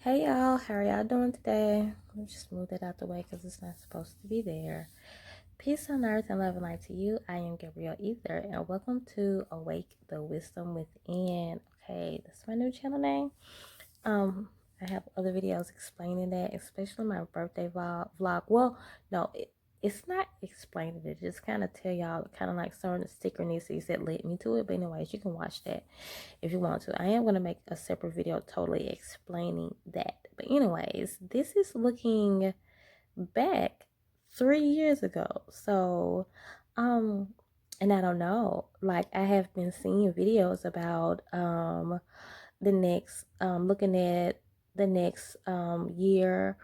Hey y'all, how are y'all doing today? Let me just move that out the way because it's not supposed to be there. Peace on earth and love and light to you. I am Gabrielle Ether and welcome to Awake the Wisdom Within. Okay, that's my new channel name. I have other videos explaining that, especially my birthday vlog. Well, no, it's not explaining it. Just kind of tell y'all kind of like some of the synchronicities that led me to it. But anyways, you can watch that if you want to. I am going to make a separate video totally explaining that. But anyways, this is looking back 3 years ago. So, and I don't know, like I have been seeing videos about, the next, looking at the next, year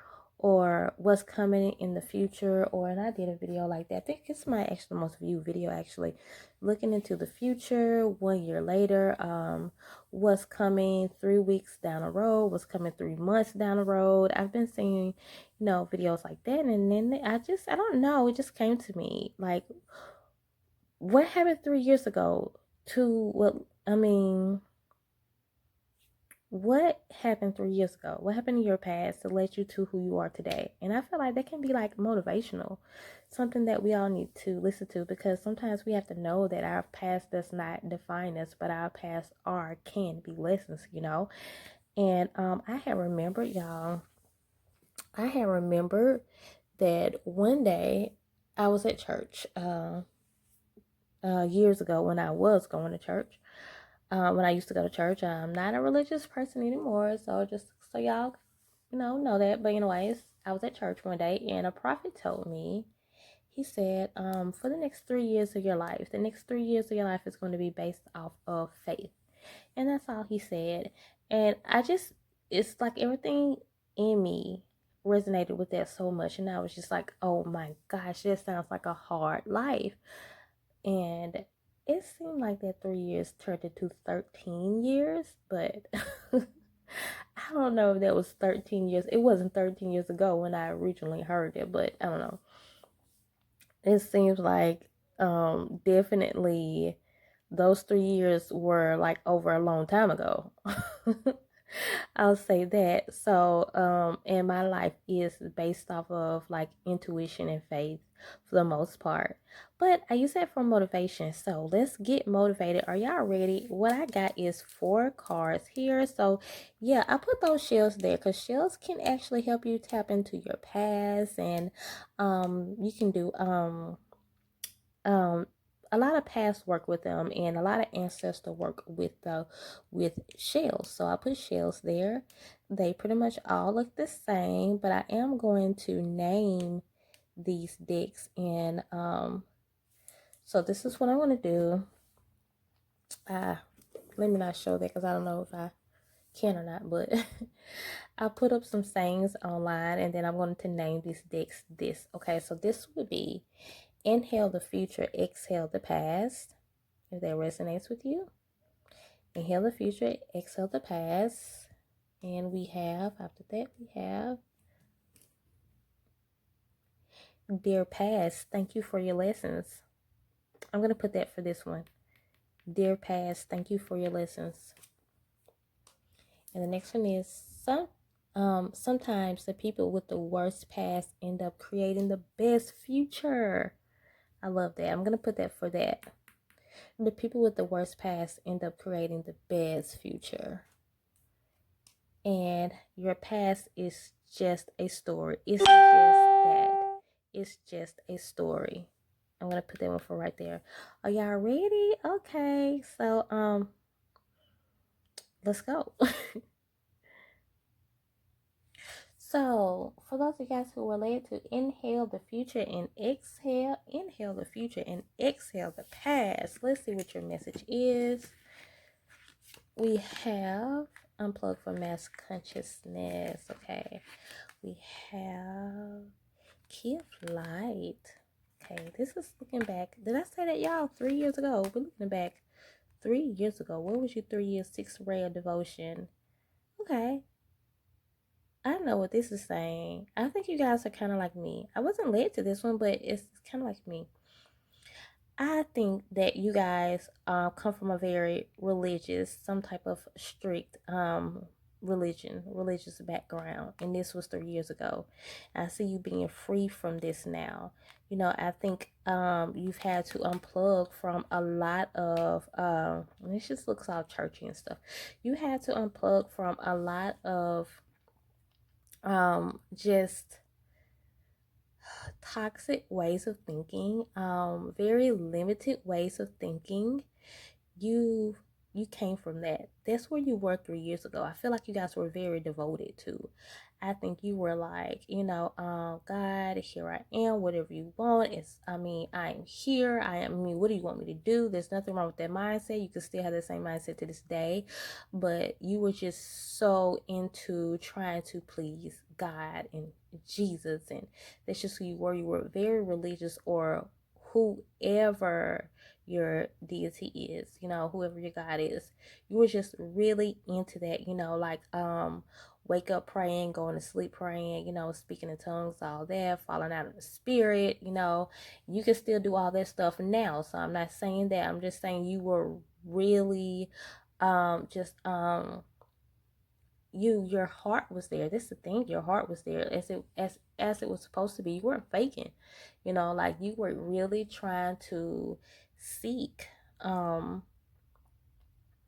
or what's coming in the future. And I did a video like that. I think it's my actually most viewed video, actually, looking into the future 1 year later, what's coming 3 weeks down the road, what's coming 3 months down the road. I've been seeing, videos like that. And then I don't know, it just came to me like, what happened 3 years ago to what happened 3 years ago? What happened in your past to lead you to who you are today? And I feel like that can be like motivational, something that we all need to listen to, because sometimes we have to know that our past does not define us, but our past can be lessons. And I had remembered, y'all, that one day I was at church years ago when I was going to church. When I used to go to church, I'm not a religious person anymore, so just so y'all, know that. But anyways, I was at church one day, and a prophet told me, he said, for the next 3 years of your life, the next 3 years of your life is going to be based off of faith. And that's all he said. And it's like everything in me resonated with that so much. And I was just like, oh my gosh, that sounds like a hard life. And it seemed like that 3 years turned into 13 years, but I don't know if that was 13 years. It wasn't 13 years ago when I originally heard it, but I don't know. It seems like definitely those 3 years were like over a long time ago. I'll say that. So, and my life is based off of like intuition and faith for the most part. But I use that for motivation. So let's get motivated. Are y'all ready? What I got is 4 cards here. So yeah, I put those shells there because shells can actually help you tap into your past, and you can do um a lot of past work with them and a lot of ancestor work with shells. So I put shells there. They pretty much all look the same, but I am going to name these decks. And so this is what I want to do. Let me not show that because I don't know if I can or not, but I put up some sayings online, and then I'm going to name these decks this. Okay, so this would be inhale the future, exhale the past. If that resonates with you, inhale the future, exhale the past. And we have, after that, we have, dear past, thank you for your lessons. I'm going to put that for this one. Dear past, thank you for your lessons. And the next one is, sometimes the people with the worst past end up creating the best future. I love that. I'm going to put that for that. The people with the worst past end up creating the best future. And your past is just a story. It's just that. It's just a story. I'm going to put that one for right there. Are y'all ready? Okay. So, let's go. So, for those of you guys who were led to inhale the future and inhale the future and exhale the past, let's see what your message is. We have unplug from mass consciousness. Okay. We have give light. Okay, this is looking back. Did I say that, y'all? 3 years ago. We're looking back 3 years ago. Where was you 3 years? 6th ray of devotion. Okay. I know what this is saying. I think you guys are kind of like me. I wasn't led to this one, but it's kind of like me. I think that you guys come from a very religious, some type of strict religious background, and this was 3 years ago. I see you being free from this now. I think you've had to unplug from a lot of this just looks all churchy and stuff. You had to unplug from a lot of just toxic ways of thinking, very limited ways of thinking. You came from that. That's where you were 3 years ago. I feel like you guys were very devoted to. I think you were like, God, here I am, whatever you want. I am here. What do you want me to do? There's nothing wrong with that mindset. You can still have the same mindset to this day, but you were just so into trying to please God and Jesus, and that's just who you were. You were very religious, or whoever your deity is, whoever your God is. You were just really into that, wake up praying, going to sleep praying, speaking in tongues, all that, falling out of the spirit. You can still do all that stuff now. So I'm not saying that. I'm just saying you were really just your heart was there. This is the thing, your heart was there as it was supposed to be. You weren't faking, like you were really trying to seek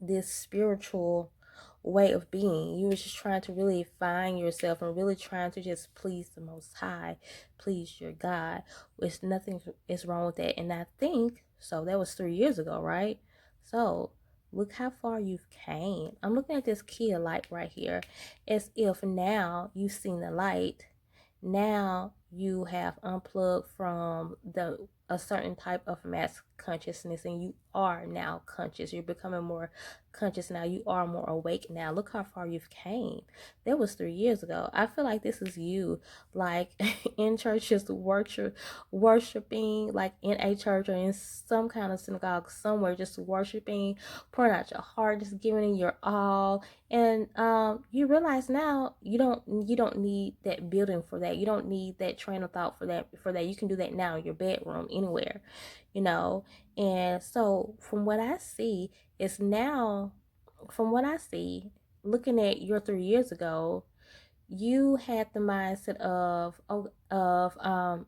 this spiritual way of being. You were just trying to really find yourself and really trying to just please the Most High, please your God, which nothing is wrong with that. And I think, so that was 3 years ago, right? So look how far you've came. I'm looking at this key of light right here, as if now you've seen the light. Now you have unplugged from a certain type of mass consciousness, and you are now conscious. You're becoming more conscious now. You are more awake now. Look how far you've came. That was 3 years ago. I feel like this is you, like in church, just worshiping, like in a church or in some kind of synagogue somewhere, just worshiping, pouring out your heart, just giving it your all. And you realize now you don't need that building for that. You don't need that train of thought for that. You can do that now in your bedroom, anywhere, And so from what I see, looking at your 3 years ago, you had the mindset of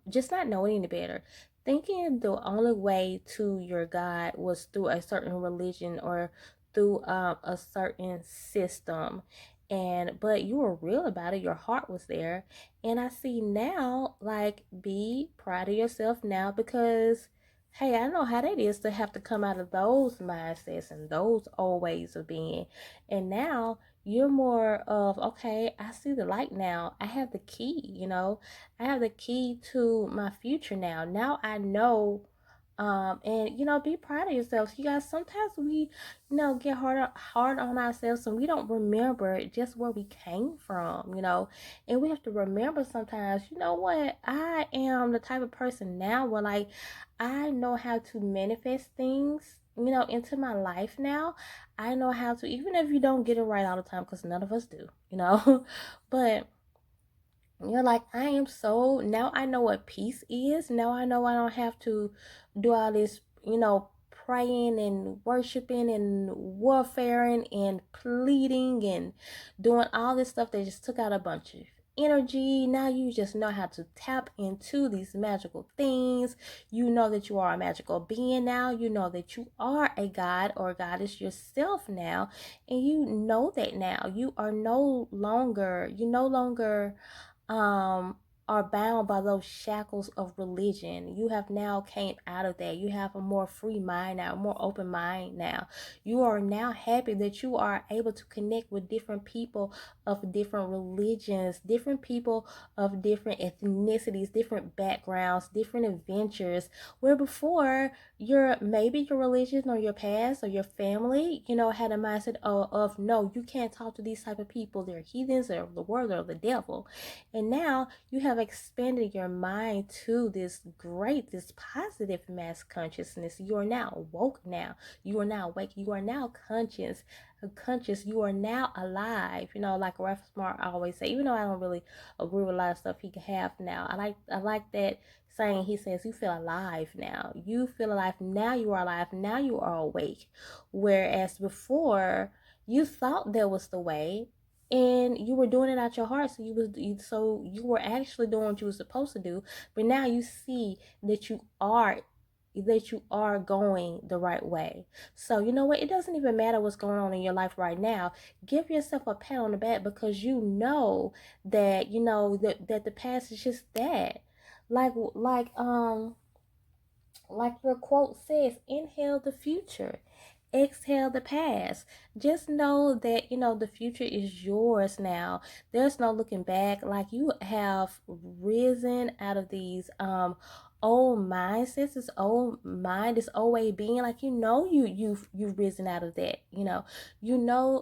just not knowing any better, thinking the only way to your God was through a certain religion or through a certain system. But you were real about it. Your heart was there. And I see now, like, be proud of yourself now, because hey, I know how that is to have to come out of those mindsets and those old ways of being. And now you're more of, okay, I see the light now. I have the key, I have the key to my future now. Now I know. And be proud of yourselves. You guys, sometimes we, get hard on ourselves, and we don't remember just where we came from, and we have to remember sometimes, what, I am the type of person now where, like, I know how to manifest things, into my life now. I know how to, even if you don't get it right all the time, because none of us do, but you're like, I am so, now I know what peace is. Now I know I don't have to do all this, praying and worshiping and warfaring and pleading and doing all this stuff that just took out a bunch of energy. Now you just know how to tap into these magical things. You know that you are a magical being now. You know that you are a god or goddess yourself now, and you know that now. You no longer are bound by those shackles of religion. You have now came out of that. You have a more free mind now, a more open mind now. You are now happy that you are able to connect with different people of different religions, different people of different ethnicities, different backgrounds, different adventures, where before maybe your religion or your past or your family, had a mindset of no, you can't talk to these type of people. They're heathens, they're of the world, they're of the devil. And now you have expanded your mind to this positive mass consciousness. You are now woke now. You are now awake. You are now conscious. You are now alive. Like Ralph Smart always say, even though I don't really agree with a lot of stuff he can have now. I like that saying. He says, you feel alive now. You feel alive. Now you are alive. Now you are awake. Whereas before, you thought that was the way, and you were doing it out your heart. So you were actually doing what you were supposed to do. But now you see that you are going the right way. So you know what? It doesn't even matter what's going on in your life right now. Give yourself a pat on the back, because you know that that the past is just that. Like your quote says, inhale the future, exhale the past. Just know that the future is yours now. There's no looking back. Like, you have risen out of these old mindsets, this old mind, this old way of being. Like, you've risen out of that.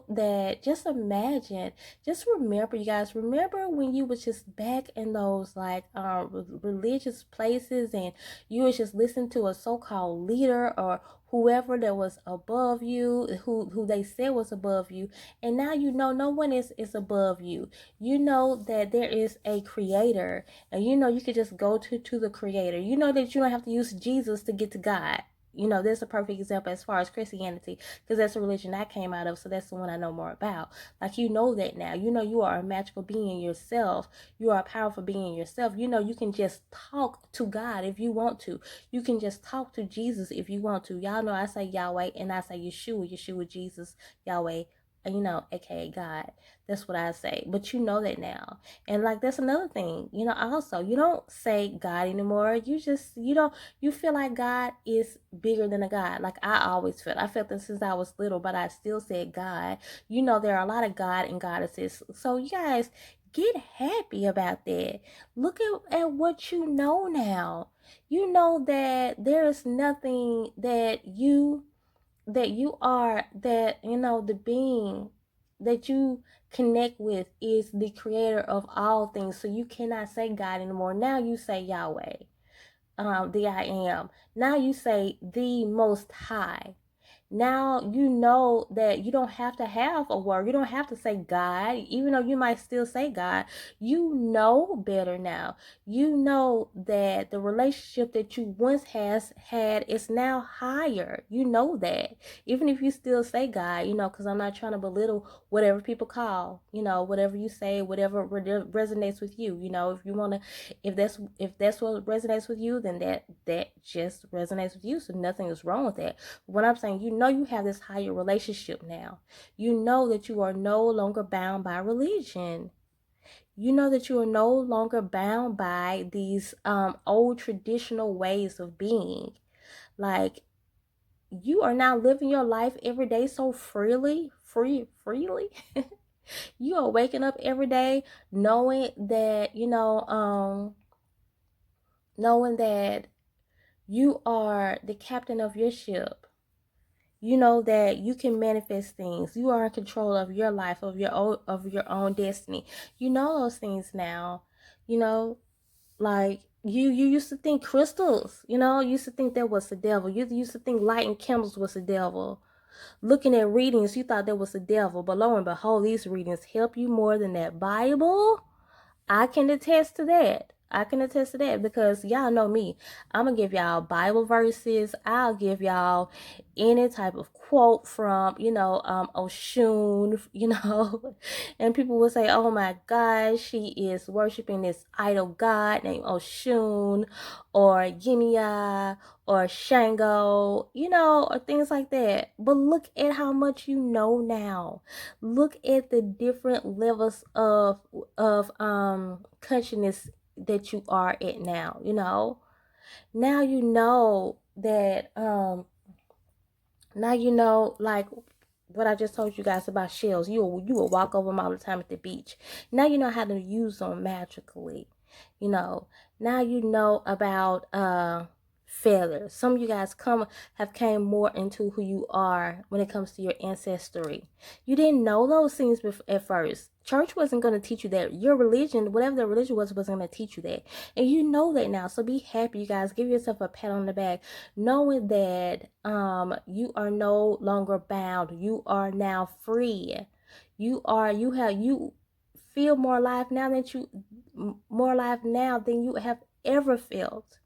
That. Just imagine, just remember, you guys, remember when you was just back in those like religious places, and you was just listening to a so-called leader or whoever that was above you, who they said was above you, and now no one is above you. You know that there is a creator, and you could just go to the creator. You know that you don't have to use Jesus to get to God. There's a perfect example as far as Christianity, because that's the religion I came out of, so that's the one I know more about. Like, that now. You are a magical being yourself. You are a powerful being yourself. You can just talk to God if you want to. You can just talk to Jesus if you want to. Y'all know I say Yahweh, and I say Yeshua, Jesus, Yahweh, aka God. That's what I say. But you know that now. And like, that's another thing. Also, you don't say God anymore. You feel like God is bigger than a God. Like, I felt this since I was little, but I still said God. There are a lot of God and goddesses. So you guys, get happy about that. Look at what you know now. You know that there is nothing that you are, that the being that you connect with is the creator of all things. So you cannot say God anymore. Now you say Yahweh, the I am. Now you say the Most High. Now you know that you don't have to have a word. You don't have to say God, even though you might still say God. You know better now. You know that the relationship that you once had is now higher. You know that. Even if you still say God, because I'm not trying to belittle whatever people call, whatever you say, whatever resonates with you. If you want to, if that's what resonates with you, then that just resonates with you. So nothing is wrong with that. What I'm saying, you have this higher relationship now. You know that you are no longer bound by religion. You know that you are no longer bound by these old traditional ways of being. Like, you are now living your life every day so freely. You are waking up every day knowing that, knowing that you are the captain of your ship. You know that you can manifest things. You are in control of your life, of your own destiny. You know those things now. Like, you used to think crystals, you used to think that was the devil. You used to think lighting candles was the devil. Looking at readings, you thought that was the devil. But lo and behold, these readings help you more than that Bible. I can attest to that. Because y'all know me. I'm going to give y'all Bible verses. I'll give y'all any type of quote from, Oshun, and people will say, oh my gosh, she is worshiping this idol god named Oshun, or Yimiya, or Shango, or things like that. But look at how much you know now. Look at the different levels of consciousness that you are at now. Now you know that now like what I just told you guys about shells. You will walk over them all the time at the beach. Now you know how to use them magically. Now you know about feathers. Some of you guys have came more into who you are when it comes to your ancestry. You didn't know those things at first. Church wasn't going to teach you that. Your religion, whatever the religion wasn't going to teach you that. And you know that now. So be happy, you guys. Give yourself a pat on the back, knowing that you are no longer bound. You are now free. You feel more alive now than you have ever felt.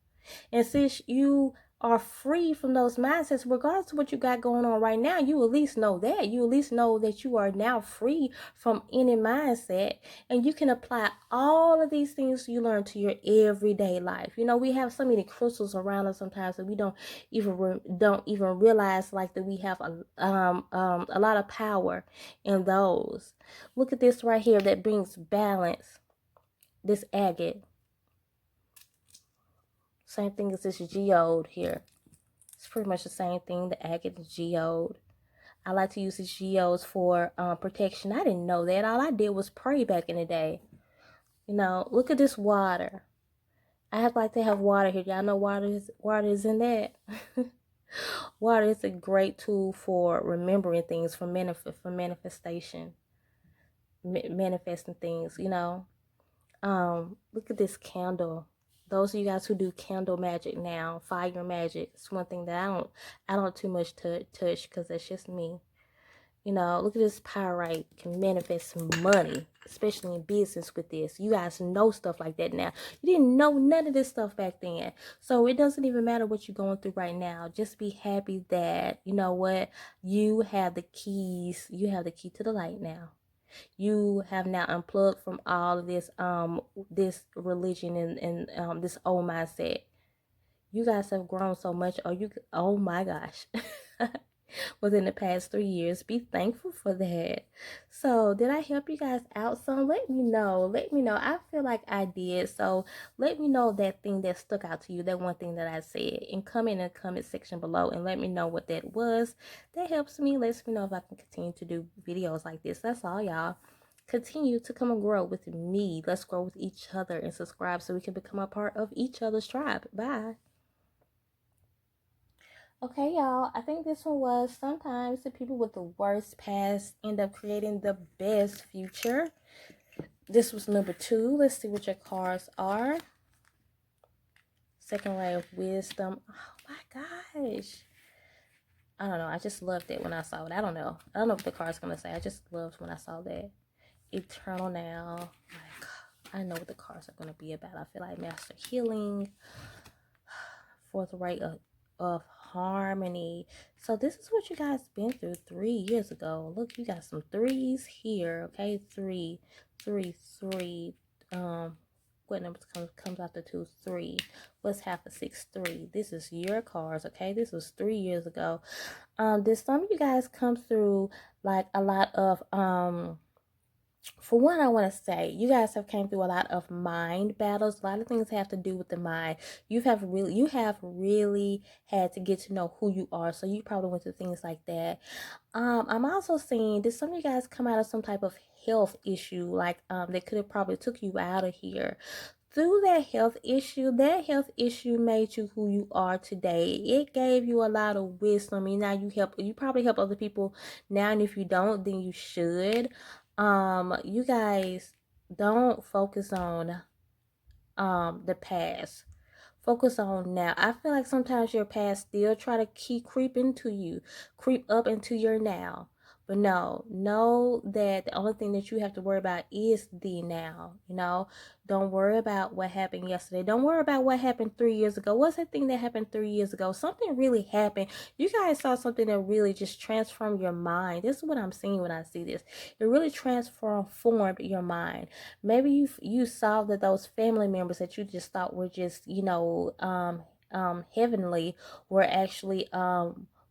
And since you are free from those mindsets. Regardless of what you got going on right now, you at least know that. You at least know that you are now free from any mindset, and you can apply all of these things you learn to your everyday life. You know, we have so many crystals around us sometimes that we don't even realize, like, that we have a lot of power in those. Look at this right here that brings balance. This agate. Same thing as this geode here. It's pretty much the same thing, the agate and geode. I like to use the geodes for protection. I didn't know that. All I did was pray back in the day. You know, look at this water. I have like to have water here. Y'all know water is in that. Water is a great tool for remembering things, for manifestation, manifesting things, you know. Look at this candle. Those of you guys who do candle magic now, fire magic, it's one thing that I don't too much touch because that's just me. You know, look at this pyrite, can manifest some money, especially in business with this. You guys know stuff like that now. You didn't know none of this stuff back then. So it doesn't even matter what you're going through right now. Just be happy that, you know what, you have the keys. You have the key to the light now. You have now unplugged from all of this religion and this old mindset. You guys have grown so much. Oh my gosh. Within the past 3 years. Be thankful for that. So did I help you guys out some? Let me know. Let me know. I feel like I did. So let me know that thing that stuck out to you, that one thing that I said, and comment in the comment section below and let me know what that was. That helps me. Lets me know if I can continue to do videos like this. That's all, y'all. Continue to come and grow with me. Let's grow with each other and subscribe so we can become a part of each other's tribe. Bye. Okay, y'all, I think this one was sometimes the people with the worst past end up creating the best future. This was number 2. Let's see what your cards are. Second ray of wisdom. Oh my gosh. I don't know. I just loved it when I saw it. I don't know what the card's going to say. I just loved when I saw that. Eternal now. Like, I know what the cards are going to be about. I feel like master healing. Fourth ray of harmony. So this is what you guys been through 3 years ago. Look, you got some 3s here. Okay, 3. What number comes after 2? 3. What's half of 6? 3. This is your cards. Okay, this was 3 years ago. Did some of you guys come through like a lot of for one, I want to say you guys have came through a lot of mind battles. A lot of things have to do with the mind. You have really had to get to know who you are. So you probably went through things like that. I'm also seeing, did some of you guys come out of some type of health issue, like that could have probably took you out of here? Through that health issue made you who you are today. It gave you a lot of wisdom. And now you probably help other people now, and if you don't, then you should. You guys don't focus on the past. Focus on now. I feel like sometimes your past still try to creep up into your now. But no, know that the only thing that you have to worry about is the now. You know, don't worry about what happened yesterday. Don't worry about what happened 3 years ago. What's that thing that happened 3 years ago? Something really happened. You guys saw something that really just transformed your mind. This is what I'm seeing when I see this. It really transformed your mind. Maybe you saw that those family members that you just thought were just, you know, heavenly were actually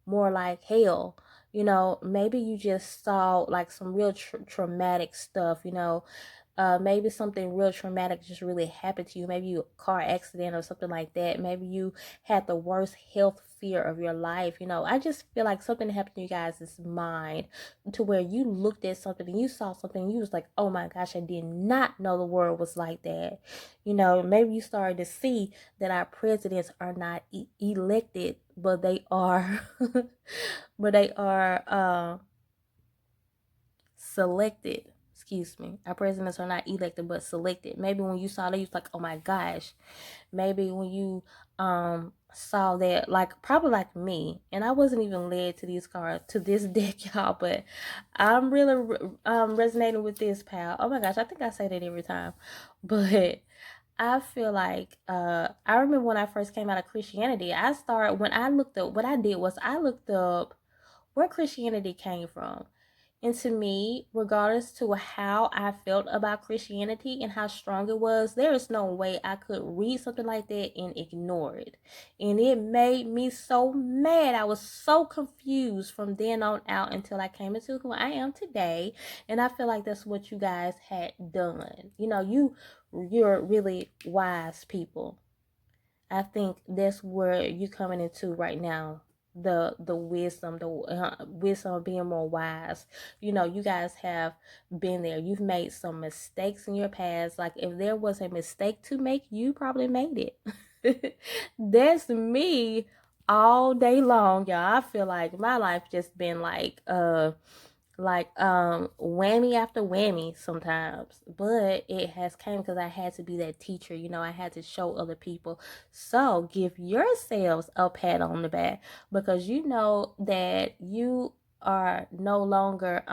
more like hell. You know, maybe you just saw like some real traumatic stuff, you know. Maybe something real traumatic just really happened to you. Maybe you a car accident or something like that. Maybe you had the worst health fear of your life. You know, I just feel like something happened to you guys' mind to where you looked at something and you saw something and you was like, oh my gosh, I did not know the world was like that. You know, maybe you started to see that our presidents are not elected, but they are selected. Excuse me. Our presidents are not elected but selected. Maybe when you saw that, you was like, oh my gosh. Maybe when you saw that, like probably like me, and I wasn't even led to these cards, to this deck, y'all, but I'm really resonating with this, pal. Oh my gosh, I think I say that every time. But I feel like I remember when I first came out of Christianity, I started when I looked up what I did was I looked up where Christianity came from. And to me, regardless to how I felt about Christianity and how strong it was, there is no way I could read something like that and ignore it. And it made me so mad. I was so confused from then on out until I came into who I am today. And I feel like that's what you guys had done. You know, you're really wise people. I think that's where you coming into right now. The wisdom, the wisdom of being more wise. You know, you guys have been there. You've made some mistakes in your past. Like if there was a mistake to make, you probably made it. That's me all day long, y'all. I feel like my life just been like whammy after whammy sometimes, but it has came because I had to be that teacher. You know, I had to show other people. So give yourselves a pat on the back, because you know that you are no longer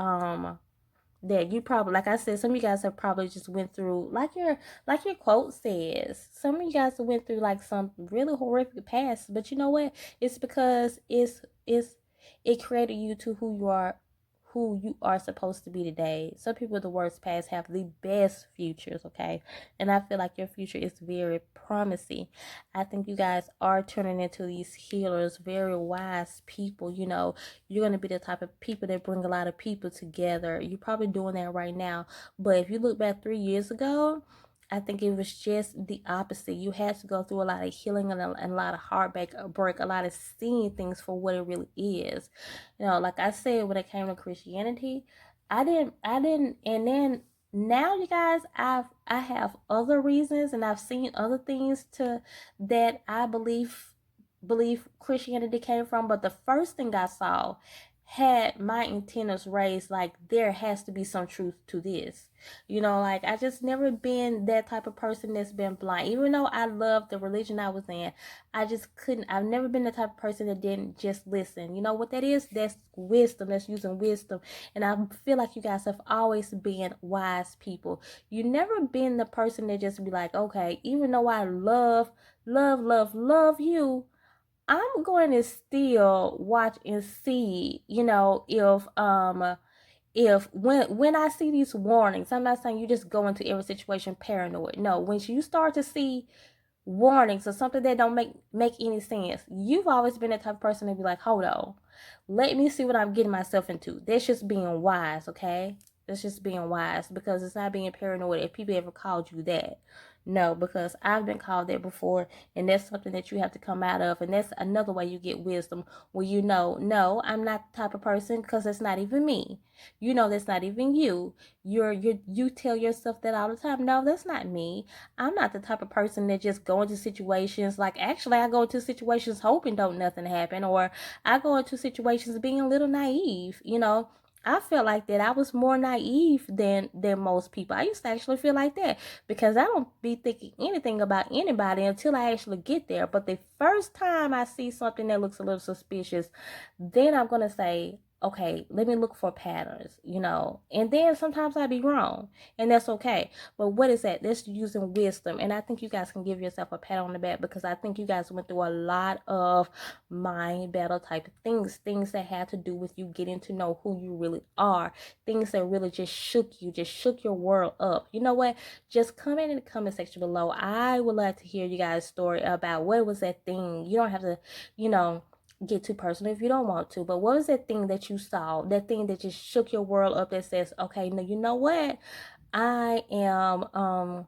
that you probably, like I said, some of you guys have probably just went through like your quote says, some of you guys have went through like some really horrific past, but you know what, it's because it created you to who you are supposed to be today. Some people with the worst past have the best futures, okay? And I feel like your future is very promising. I think you guys are turning into these healers, very wise people. You know, you're going to be the type of people that bring a lot of people together. You're probably doing that right now. But if you look back 3 years ago, I think it was just the opposite. You had to go through a lot of healing and a lot of heartbreak, a lot of seeing things for what it really is. You know, like I said, when it came to Christianity, I didn't, and then now you guys, I have other reasons, and I've seen other things to that I believe Christianity came from. But the first thing I saw had my antennas raised, like there has to be some truth to this. You know, like I just never been that type of person that's been blind. Even though I loved the religion I was in, I just couldn't. I've never been the type of person that didn't just listen. You know what that is? That's wisdom. That's using wisdom. And I feel like you guys have always been wise people. You never been the person that just be like, okay, even though I love you, I'm going to still watch and see, you know, if when I see these warnings, I'm not saying you just go into every situation paranoid. No, when you start to see warnings or something that don't make any sense, you've always been the type of person to be like, hold on, let me see what I'm getting myself into. That's just being wise, okay? That's just being wise, because it's not being paranoid if people ever called you that. No, because I've been called that before, and that's something that you have to come out of. And that's another way you get wisdom, where you know, no, I'm not the type of person, because that's not even me. You know, that's not even you. You tell yourself that all the time. No, that's not me. I'm not the type of person that just go into situations, like actually I go into situations hoping don't nothing happen, or I go into situations being a little naive, you know. I felt like that I was more naive than most people. I used to actually feel like that, because I don't be thinking anything about anybody until I actually get there. But the first time I see something that looks a little suspicious, then I'm gonna say, okay, let me look for patterns, you know. And then sometimes I'd be wrong, and that's okay. But what is that? That's using wisdom. And I think you guys can give yourself a pat on the back, because I think you guys went through a lot of mind battle type of things that had to do with you getting to know who you really are, things that really just shook your world up. You know what? Just comment in the comment section below. I would love to hear you guys' story about what was that thing. You don't have to, you know, get too personal if you don't want to, but what was that thing that you saw, that thing that just shook your world up, that says, okay, now you know what, I am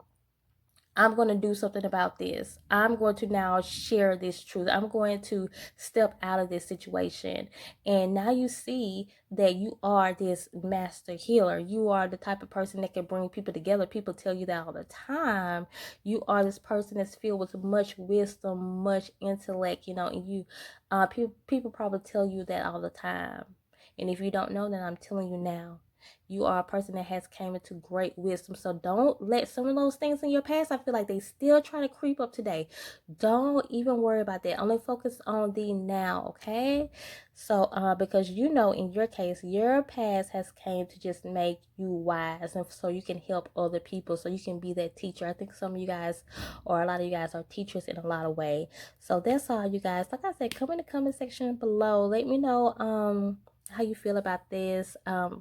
I'm going to do something about this. I'm going to now share this truth. I'm going to step out of this situation. And now you see that you are this master healer. You are the type of person that can bring people together. People tell you that all the time. You are this person that's filled with much wisdom, much intellect, you know, and you, people probably tell you that all the time. And if you don't know, then I'm telling you now. You are a person that has came into great wisdom. So don't let some of those things in your past, I feel like they still try to creep up today. Don't even worry about that. Only focus on the now, okay? So because you know, in your case, your past has came to just make you wise, and so you can help other people, so you can be that teacher. I think some of you guys, or a lot of you guys, are teachers in a lot of ways. So that's all, you guys. Like I said, come in the comment section below. Let me know how you feel about this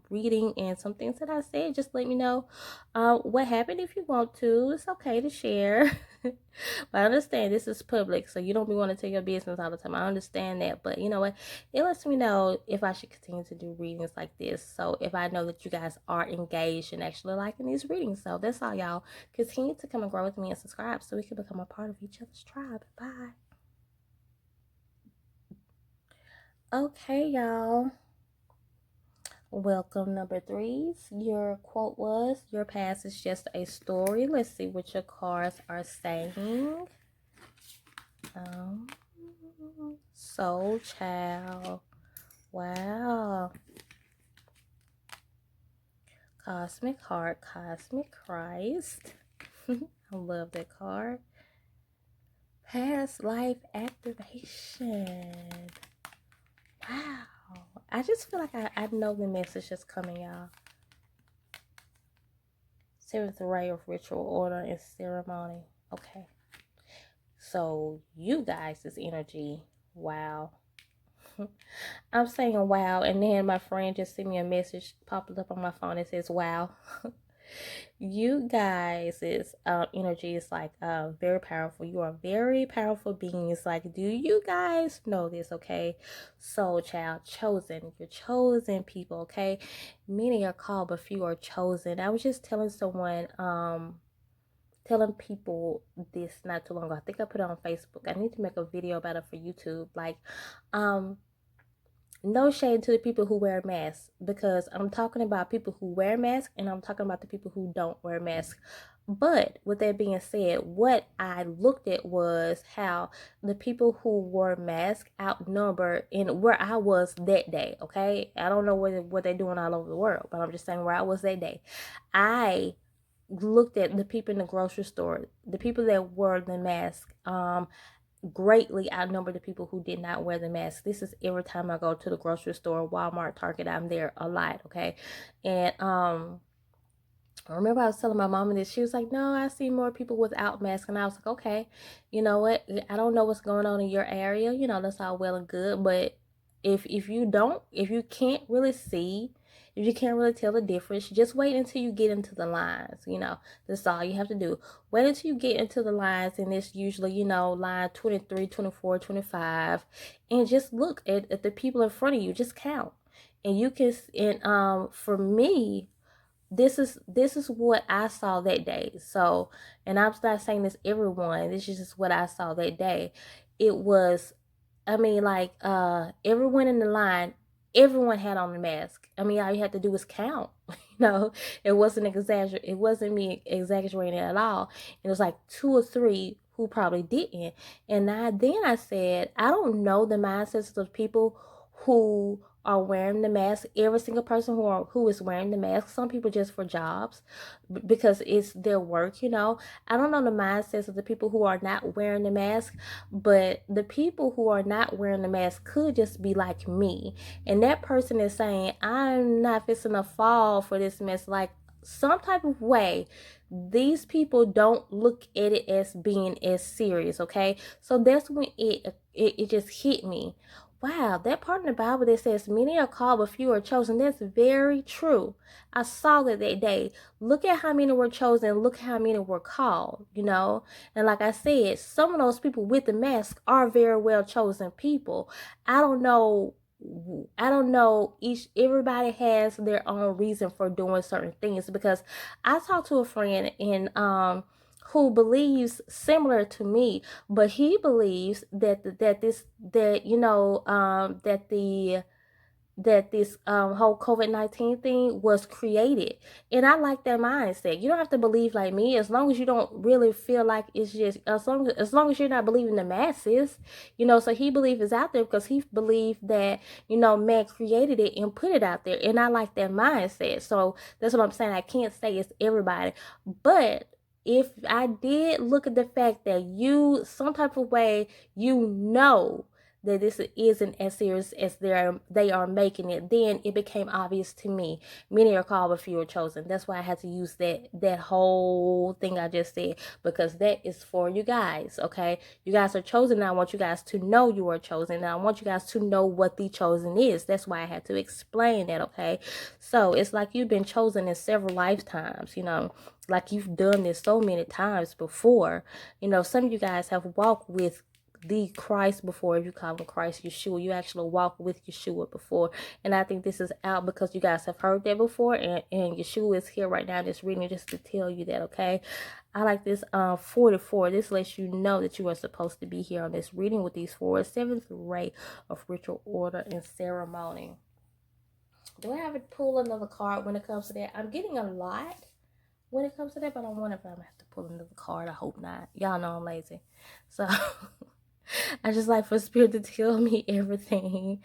reading and some things that I said. Just let me know what happened. If you want to, it's okay to share. But I understand this is public, so you don't be wanting to tell your business all the time. I understand that, but you know what, it lets me know if I should continue to do readings like this. So if I know that you guys are engaged and actually liking these readings. So that's all, y'all. Continue to come and grow with me and subscribe so we can become a part of each other's tribe. Bye. Okay, y'all. Welcome, number threes. Your quote was, your past is just a story. Let's see what your cards are saying. Soul child. Wow. Cosmic heart, cosmic Christ. I love that card. Past life activation. Wow. I just feel like I know the message is coming, y'all. Seventh ray of ritual order and ceremony. Okay. So you guys, this energy, wow. I'm saying wow, and then my friend just sent me a message, popped up on my phone. It says wow. You guys, energy is like very powerful. You are very powerful beings. Like, do you guys know this? Okay, soul child, chosen. You're chosen people. Okay, many are called, but few are chosen. I was just telling someone, telling people this not too long ago. I think I put it on Facebook. I need to make a video about it for YouTube. Like, no shade to the people who wear masks, because I'm talking about people who wear masks and I'm talking about the people who don't wear masks. But with that being said, what I looked at was how the people who wore masks outnumbered in where I was that day. Okay, I don't know what they're doing all over the world, but I'm just saying where I was that day. I looked at the people in the grocery store, the people that wore the mask, greatly outnumber the people who did not wear the mask. This is every time I go to the grocery store, Walmart, Target, I'm there a lot, okay? And I remember I was telling my mom this. She was like, no, I see more people without masks. And I was like, okay, you know what? I don't know what's going on in your area. You know, that's all well and good. But if you can't really see, if you can't really tell the difference, just wait until you get into the lines. You know, that's all you have to do. Wait until you get into the lines. And it's usually, you know, line 23, 24, 25. And just look at the people in front of you. Just count. And you can, and for me, this is what I saw that day. So, and I'm not saying this everyone, this is just what I saw that day. It was, I mean, like everyone in the line, everyone had on the mask. I mean, all you had to do was count. You know, it wasn't me exaggerating at all. It was like 2 or 3 who probably didn't. And then I said, I don't know the mindsets of people who are wearing the mask. Every single person who is wearing the mask. Some people just for jobs, because it's their work, you know. I don't know the mindsets of the people who are not wearing the mask, but the people who are not wearing the mask could just be like me. And that person is saying, I'm not fixing to fall for this mess. Like, some type of way, these people don't look at it as being as serious, okay? So that's when it just hit me. Wow, that part in the Bible that says many are called but few are chosen, that's very true. I saw that day. Look at how many were chosen, look how many were called, you know. And like I said, some of those people with the mask are very well chosen people. I don't know, everybody has their own reason for doing certain things, because I talked to a friend and who believes similar to me, but he believes that that this whole COVID-19 thing was created. And I like that mindset. You don't have to believe like me, as long as you don't really feel like it's just, as long as you're not believing the masses, so he believed it's out there because he believed that, man created it and put it out there. And I like that mindset. So that's what I'm saying. I can't say it's everybody. But if I did look at the fact that you, some type of way, that this isn't as serious as they are making it, then it became obvious to me. Many are called, but few are chosen. That's why I had to use that whole thing I just said, because that is for you guys. Okay, you guys are chosen. And I want you guys to know you are chosen. And I want you guys to know what the chosen is. That's why I had to explain that. Okay, so it's like you've been chosen in several lifetimes. Like you've done this so many times before. Some of you guys have walked with the Christ before. If you call him Christ Yeshua, you actually walk with Yeshua before. And I think this is out because you guys have heard that before, and Yeshua is here right now in this reading just to tell you that. Okay, I like this 44. This lets you know that you are supposed to be here on this reading with these four. Seventh ray of ritual order and ceremony. Do I have to pull another card when it comes to that? I'm getting a lot when it comes to that, but I wonder if I'm gonna have to pull another card. I hope not. Y'all know I'm lazy, so I just like for spirit to tell me everything,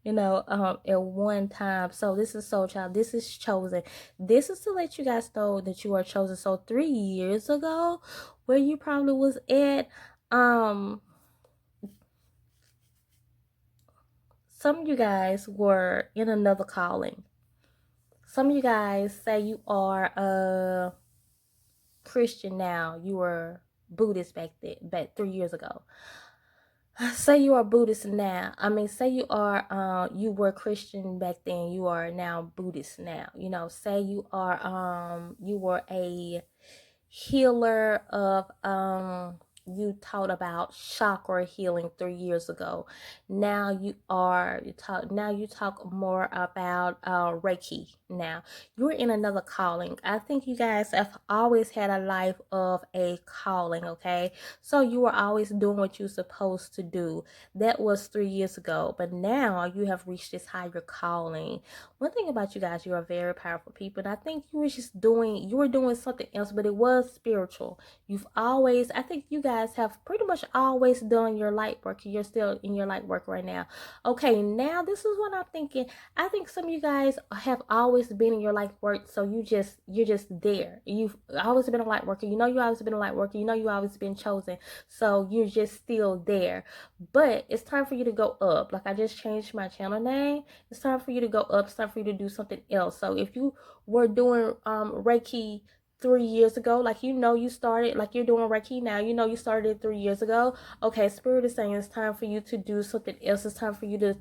at one time. So this is soul child. This is chosen. This is to let you guys know that you are chosen. So 3 years ago, where you probably was at, some of you guys were in another calling. Some of you guys say you are a Christian now. You were Buddhist back 3 years ago. Say you are Buddhist now. Say you were Christian back then. You are now Buddhist now. Say you were a healer of, you taught about chakra healing 3 years ago. Now you talk more about Reiki. Now you're in another calling. I think you guys have always had a life of a calling. Okay, so you were always doing what you're supposed to do. That was 3 years ago, but now you have reached this higher calling. One thing about you guys, you are very powerful people, and I think you were doing something else, but it was spiritual. I think you guys have pretty much always done your light work. You're still in your light work right now. Okay, now this is what I'm thinking. I think some of you guys have always been in your light work, so you're just there. You've always been a light worker. You always been a light worker. You always been chosen. So you're just still there. But it's time for you to go up. Like I just changed my channel name. It's time for you to go up. It's time for you to do something else. So if you were doing Reiki 3 years ago, like you started, like you're doing Reiki now, you started it 3 years ago. Okay, Spirit is saying it's time for you to do something else. It's time for you to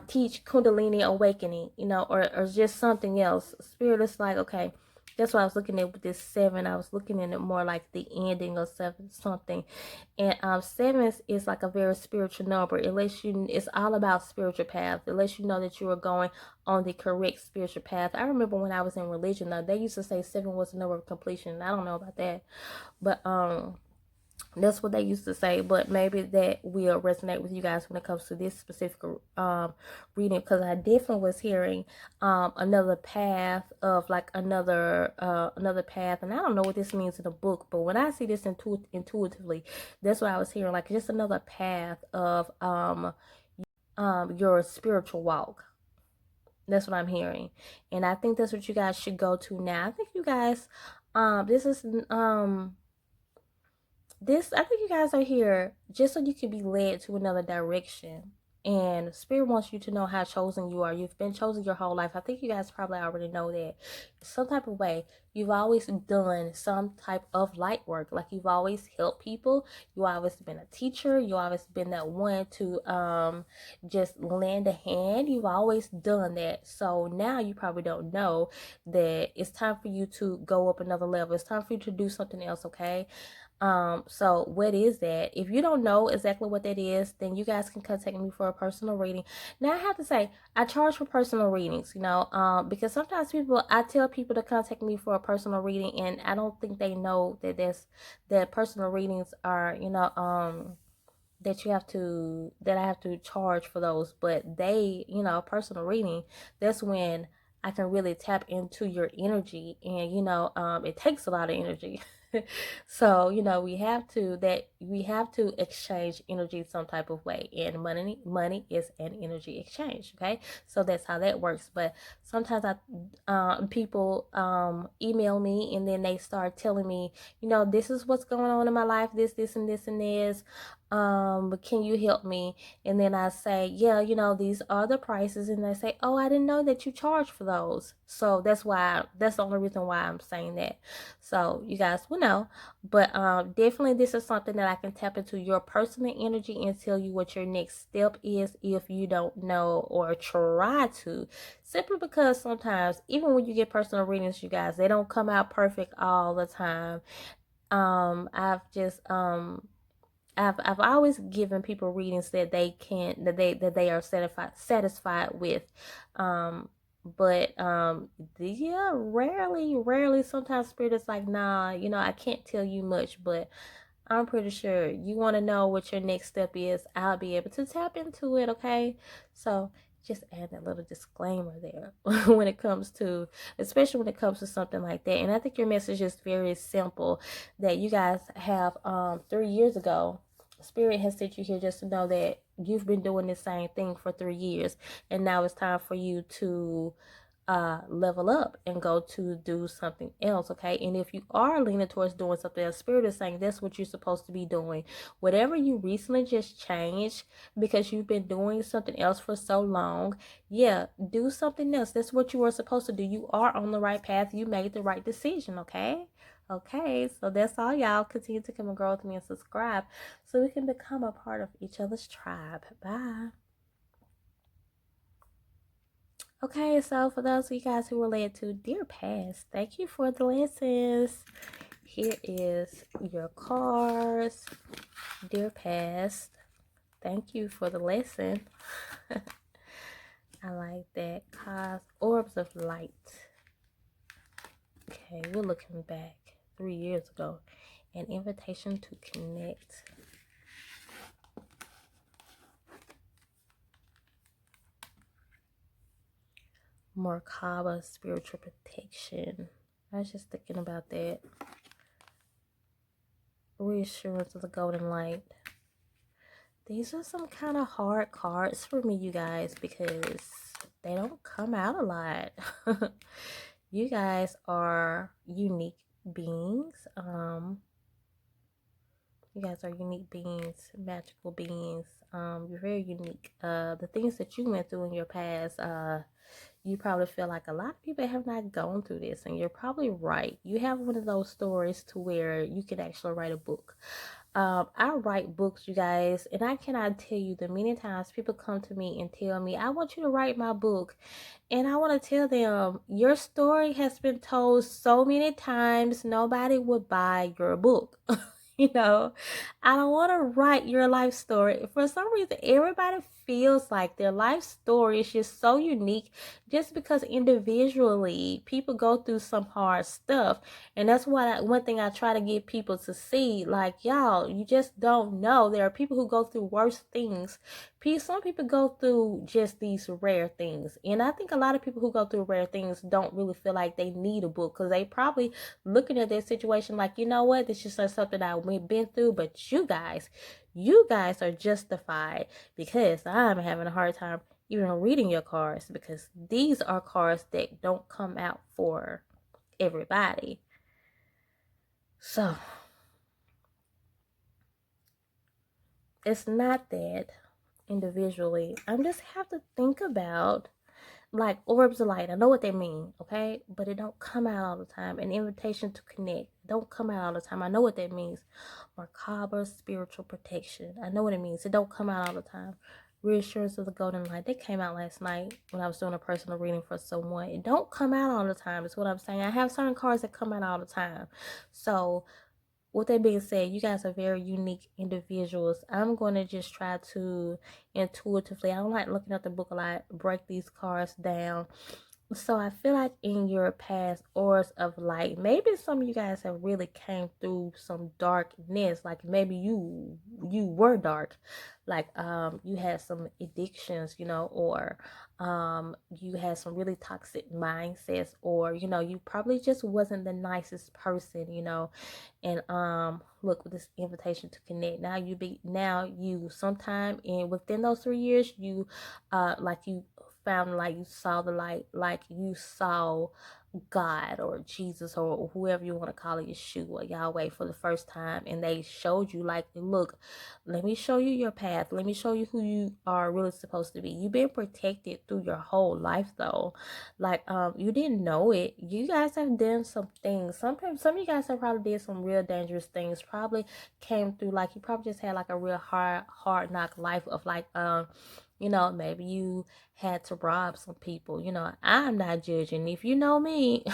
teach Kundalini awakening, or just something else. Spirit is like, okay, that's what I was looking at with this 7. I was looking at it more like the ending of 7 something. And 7 is like a very spiritual number. It's all about spiritual path. It lets you know that you are going on the correct spiritual path. I remember when I was in religion, they used to say 7 was the number of completion. I don't know about that, but that's what they used to say. But maybe that will resonate with you guys when it comes to this specific reading, because I definitely was hearing another path of like another path, and I don't know what this means in the book, but when I see this intuitively, that's what I was hearing, like just another path of your spiritual walk. That's what I'm hearing, and I think that's what you guys should go to now. I think you guys I think you guys are here just so you can be led to another direction. And Spirit wants you to know how chosen you are. You've been chosen your whole life. I think you guys probably already know that. Some type of way, you've always done some type of light work. Like you've always helped people. You've always been a teacher. You've always been that one to just lend a hand. You've always done that. So now you probably don't know that it's time for you to go up another level. It's time for you to do something else, okay? So what is that? If you don't know exactly what that is, then you guys can contact me for a personal reading. Now I have to say, I charge for personal readings, because sometimes I tell people to contact me for a personal reading, and I don't think they know that personal readings are, that I have to charge for those, but they, personal reading, that's when I can really tap into your energy, and it takes a lot of energy. So we have to exchange energy some type of way, and money is an energy exchange. Okay, so that's how that works. But sometimes people email me, and then they start telling me, this is what's going on in my life, this and this and this, can you help me? And then I say, yeah, these are the prices, and they say, oh, I didn't know that you charge for those. So that's the only reason why I'm saying that. So you guys will know. But definitely this is something that I can tap into your personal energy and tell you what your next step is if you don't know or try to. Simply because sometimes, even when you get personal readings, you guys, they don't come out perfect all the time. I've always given people readings that they are satisfied with, but yeah, rarely sometimes spirit is like, nah, I can't tell you much, but I'm pretty sure you want to know what your next step is. I'll be able to tap into it. Okay, so just add that little disclaimer there when it comes to, especially when it comes to something like that. And I think your message is very simple, that you guys have 3 years ago, Spirit has sent you here just to know that you've been doing the same thing for 3 years, and now it's time for you to level up and go to do something else. Okay, and if you are leaning towards doing something else, Spirit is saying that's what you're supposed to be doing. Whatever you recently just changed because you've been doing something else for so long, yeah, do something else. That's what you were supposed to do. You are on the right path. You made the right decision. Okay, so that's all, y'all. Continue to come and grow with me and subscribe so we can become a part of each other's tribe. Bye. Okay, so for those of you guys who relate to Dear Past, thank you for the lessons. Here is your cards. Dear Past, thank you for the lesson. I like that. Orbs of Light. Okay, we're looking back 3 years ago. An invitation to connect. Merkaba, spiritual protection. I was just thinking about that. Reassurance of the golden light. These are some kind of hard cards for me, you guys, because they don't come out a lot. You guys are unique beings. You guys are unique beings, magical beings. You're very unique. The things that you went through in your past, you probably feel like a lot of people have not gone through this, and you're probably right. You have one of those stories to where you could actually write a book. I write books, you guys, and I cannot tell you the many times people come to me and tell me, I want you to write my book. And I want to tell them, your story has been told so many times, nobody would buy your book. I don't want to write your life story. For some reason, everybody feels like their life story is just so unique just because individually people go through some hard stuff. And that's one thing I try to get people to see, like, y'all, you just don't know. There are people who go through worse things. Some people go through just these rare things. And I think a lot of people who go through rare things don't really feel like they need a book, because they probably looking at their situation like, you know what, this is just something I've been through. But you guys are justified, because I'm having a hard time even reading your cards, because these are cards that don't come out for everybody. So it's not that individually, I just have to think about, like, orbs of light. I know what they mean, okay? But it don't come out all the time. An invitation to connect don't come out all the time. I know what that means. Merkaba, spiritual protection. I know what it means. It don't come out all the time. Reassurance of the golden light. They came out last night when I was doing a personal reading for someone. It don't come out all the time, is what I'm saying. I have certain cards that come out all the time. So with that being said, you guys are very unique individuals. I'm going to just try to intuitively, I don't like looking at the book a lot, break these cards down So I feel like in your past auras of light, maybe some of you guys have really came through some darkness. Like maybe you were dark, like you had some addictions, or you had some really toxic mindsets, or you probably just wasn't the nicest person, and look, with this invitation to connect, now you sometime in within those 3 years, you like you found, like you saw the light, like you saw God or Jesus or whoever you want to call it, Yeshua or Yahweh, for the first time, and they showed you, like, look, let me show you your path, let me show you who you are really supposed to be. You've been protected through your whole life, though. Like, you didn't know it. You guys have done some things. Some of you guys have probably did some real dangerous things. Probably came through, like, you probably just had like a real hard knock life of, like, maybe you had to rob some people. I'm not judging. If you know me,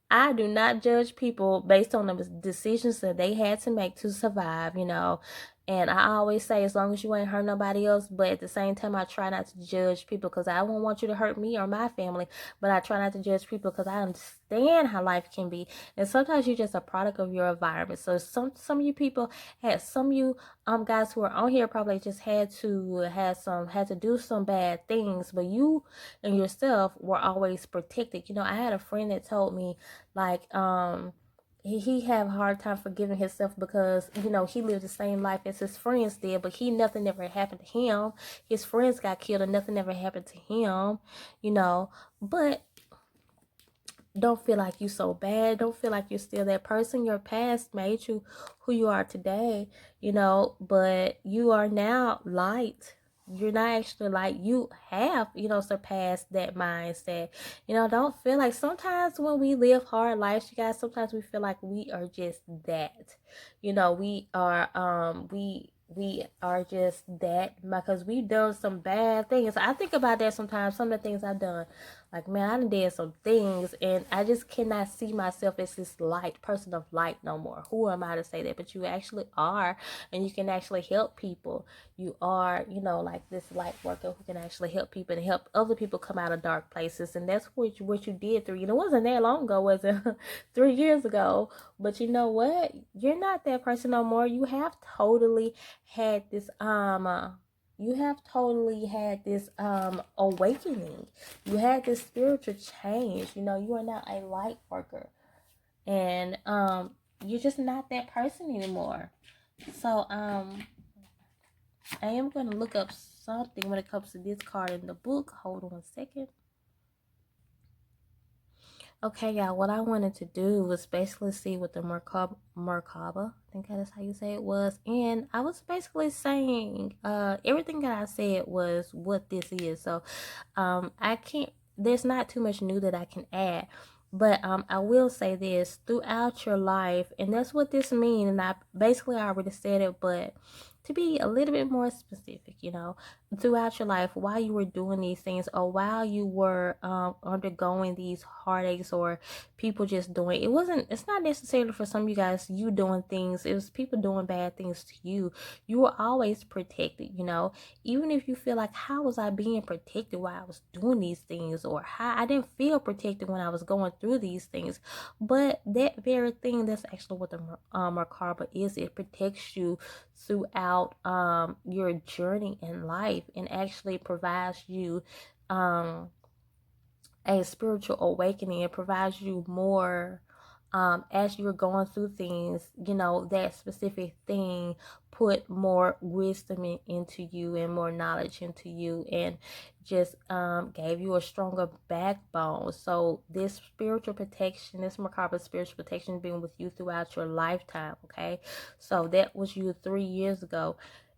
I do not judge people based on the decisions that they had to make to survive, And I always say, as long as you ain't hurt nobody else, but at the same time, I try not to judge people because I won't want you to hurt me or my family, but I try not to judge people because I understand how life can be. And sometimes you're just a product of your environment. So some of you people some of you guys who are on here probably just had to do some bad things, but you and yourself were always protected. I had a friend that told me, like, he had a hard time forgiving himself because he lived the same life as his friends did, but nothing ever happened to him. His friends got killed and nothing ever happened to him. But don't feel like you so bad. Don't feel like you're still that person. Your past made you who you are today, but you are now light. You're not actually light. You have, surpassed that mindset. Don't feel like, sometimes when we live hard lives, you guys, sometimes we feel like we are just that. We are just that because we've done some bad things. I think about that sometimes, some of the things I've done. Like, man, I done did some things, and I just cannot see myself as this light, person of light no more. Who am I to say that? But you actually are, and you can actually help people. You are, like this light worker who can actually help people and help other people come out of dark places. And that's what you did through. It wasn't that long ago, was it? 3 years ago. But you know what? You're not that person no more. You have totally had this awakening. You had this spiritual change. You are now a light worker, and you're just not that person anymore. So I am going to look up something when it comes to this card in the book. Hold on a second. Okay, y'all, what I wanted to do was basically see what the Merkaba, I think that is how you say it, was. And I was basically saying, everything that I said was what this is. So, there's not too much new that I can add. But I will say this, throughout your life, and that's what this means, and I already said it, but to be a little bit more specific, throughout your life, while you were doing these things, or while you were undergoing these heartaches, or people just doing it's not necessarily for some of you guys, you doing things, it was people doing bad things to you. You were always protected, even if you feel like, how was I being protected while I was doing these things, or how I didn't feel protected when I was going through these things. But that very thing, that's actually what the Merkaba is. It protects you throughout your journey in life, and actually provides you a spiritual awakening. It provides you more as you're going through things, that specific thing put more wisdom into you and more knowledge into you, and just gave you a stronger backbone. So this spiritual protection, this Merkaba spiritual protection, been with you throughout your lifetime. Okay, so that was you 3 years ago,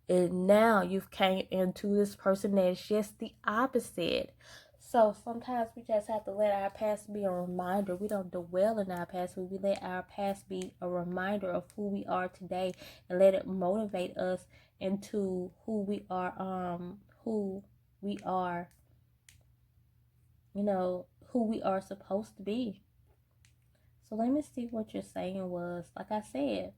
and now you've came into this person that's just the opposite. So sometimes we just have to let our past be a reminder. We don't dwell in our past, but we let our past be a reminder of who we are today, and let it motivate us into who we are, who we are supposed to be. So let me see what your saying was. Like I said,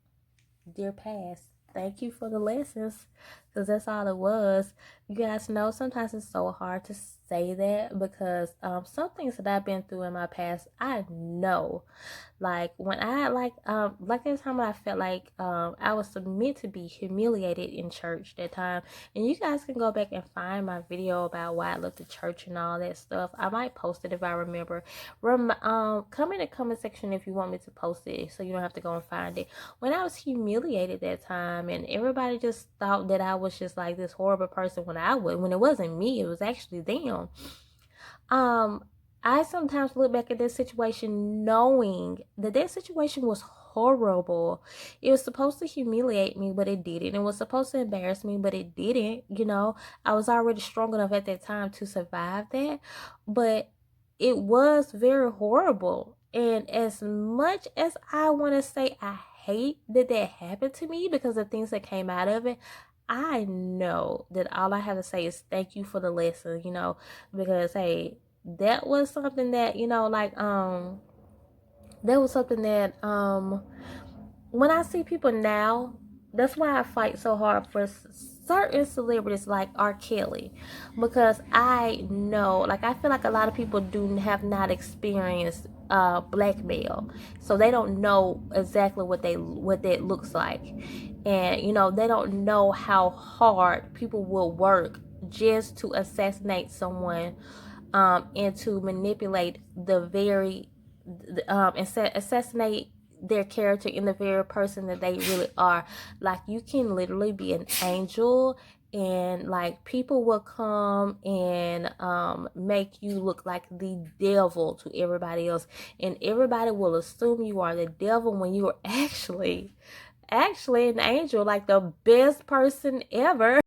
dear past, thank you for the lessons, because that's all it was. You guys know sometimes it's so hard to say that because some things that I've been through in my past, I know. Like when I like this time when I felt like I was meant to be humiliated in church that time. And you guys can go back and find my video about why I left the church and all that stuff. I might post it if I remember. Come in the comment section if you want me to post it so you don't have to go and find it. When I was humiliated that time and everybody just thought that I was just like this horrible person when it wasn't me, it was actually them. Um, I sometimes look back at this situation knowing that situation was horrible. It was supposed to humiliate me, but it didn't. It was supposed to embarrass me, but it didn't. I was already strong enough at that time to survive that, but it was very horrible. And as much as I want to say I hate that happened to me because of things that came out of it, I know that all I have to say is thank you for the lesson, because hey, that was something that, that was something that when I see people now, that's why I fight so hard for certain celebrities like R. Kelly, because I know, like, I feel like a lot of people have not experienced blackmail, so they don't know exactly what that looks like, and they don't know how hard people will work just to assassinate someone, and to manipulate assassinate their character in the very person that they really are. Like, you can literally be an angel and like people will come and make you look like the devil to everybody else, and everybody will assume you are the devil when you are actually an angel, like the best person ever.